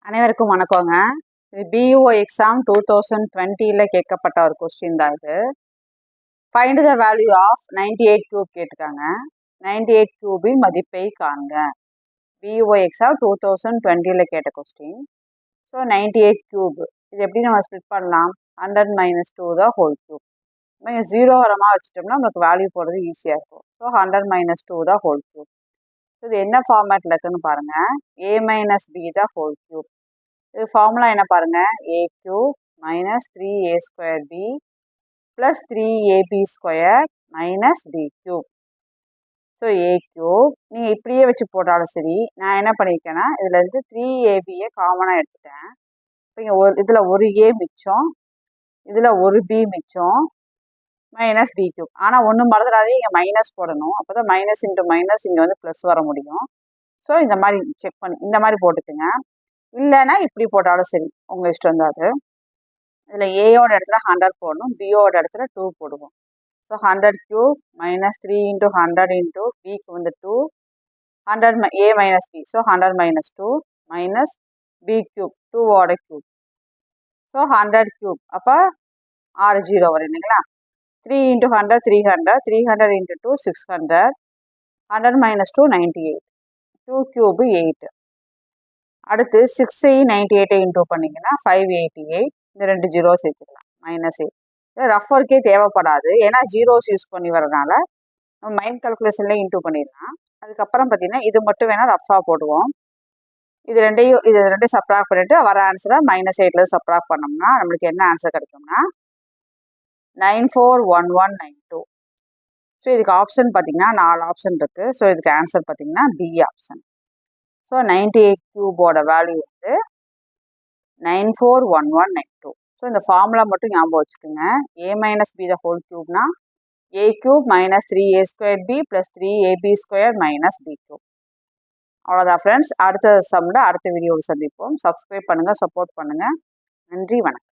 அனைவருக்கும் வணக்கங்க. இது BUO எக்ஸாம் 2020ல கேட்கப்பட்ட ஒரு கொஸ்டின் தான் இது. Find the value of 98 cube கேட்டிருக்காங்க. 98 கியூபின் மதிப்பை காண்க. BUO எக்ஸாம் 2020ல கேட்ட கொஸ்டின். ஸோ 98 கியூப் இது எப்படி நம்ம ஸ்ப்ளிட் பண்ணலாம்? 100 - 2 த ஹோல் கியூப். நம்ம 0 வரமாக வச்சுட்டோம்னா நமக்கு வேல்யூ போடுறது ஈஸியாக இருக்கும். So 100 - 2 the whole cube. இது என்ன ஃபார்மேட்டில் இருக்குன்னு பாருங்க. A - B the whole cube. இது ஃபார்முலா என்ன பாருங்க. A cube minus 3A² B plus 3AB² minus B cube. So A cube நீங்கள் இப்படியே வச்சு போட்டாலும் சரி. நான் என்ன பண்ணியிருக்கேன்னா இதுலேருந்து 3ABயை காமனாக எடுத்துட்டேன். இப்போ இங்கே இதில் ஒரு A மிச்சம், இதில் ஒரு B மிச்சம், மைனஸ் B கியூப். ஆனால் ஒன்று மறந்துடாதே, இங்கே மைனஸ் போடணும். அப்போ தான் மைனஸ் இன்ட்டு மைனஸ் இங்கே வந்து ப்ளஸ் வர முடியும். ஸோ இந்த மாதிரி செக் பண்ணி இந்த மாதிரி போட்டுக்குங்க. இல்லைன்னா இப்படி போட்டாலும் சரி, உங்கள் இஷ்டம் தான் அது. இதில் ஏயோட இடத்துல 100 போடணும், பியோட இடத்துல 2 போடுவோம். ஸோ 100 கியூப் மைனஸ் 3 × 100 இன்ட்டு பிக்கு வந்து 2, 100 A - B. So 100 - 2 minus B cube 2ஓட கியூப். So 100 cube. அப்போ 6 0 வரும் இல்லைங்களா? 3 × 100 300, 300 × 2 600, 100 - 2 98, 2 கியூபு 8. அடுத்து 6 98 இன்டூ பண்ணிங்கன்னா 588. இந்த 2 ஜீரோ சேர்த்துக்கலாம், -8. ரஃப் ஒர்க்கே தேவைப்படாது, ஏன்னா ஜீரோஸ் யூஸ் பண்ணி வரதுனால நம்ம மைண்ட் கால்குலேஷன்லேயே இன்டூ பண்ணிடலாம். அதுக்கப்புறம் பார்த்தீங்கன்னா இது மட்டும் வேணால் ரஃபாக போடுவோம். இது ரெண்டையும் சப்ராக்ட் பண்ணிவிட்டு வர ஆன்சரை -8ல சப்ராக்ட் பண்ணோம்னா நம்மளுக்கு என்ன ஆன்சர் கிடைக்கும்னா 941192. ஸோ இதுக்கு ஆப்ஷன் பார்த்தீங்கன்னா 4 ஆப்ஷன் இருக்குது. ஸோ இதுக்கு ஆன்சர் பார்த்தீங்கன்னா B ஆப்ஷன். ஸோ 98 கியூபோட வேல்யூ வந்து 941192. ஸோ இந்த ஃபார்முலா மட்டும் ஞாபகம் வச்சுக்கோங்க. A - B த ஹோல் கியூப்னா A cube minus 3A² B plus 3AB² minus B cube. அவ்வளோதான் ஃப்ரெண்ட்ஸ். அடுத்த சம்மில் அடுத்த வீடியோவில் சந்திப்போம். சப்ஸ்கிரைப் பண்ணுங்கள், சப்போர்ட் பண்ணுங்கள். நன்றி, வணக்கம்.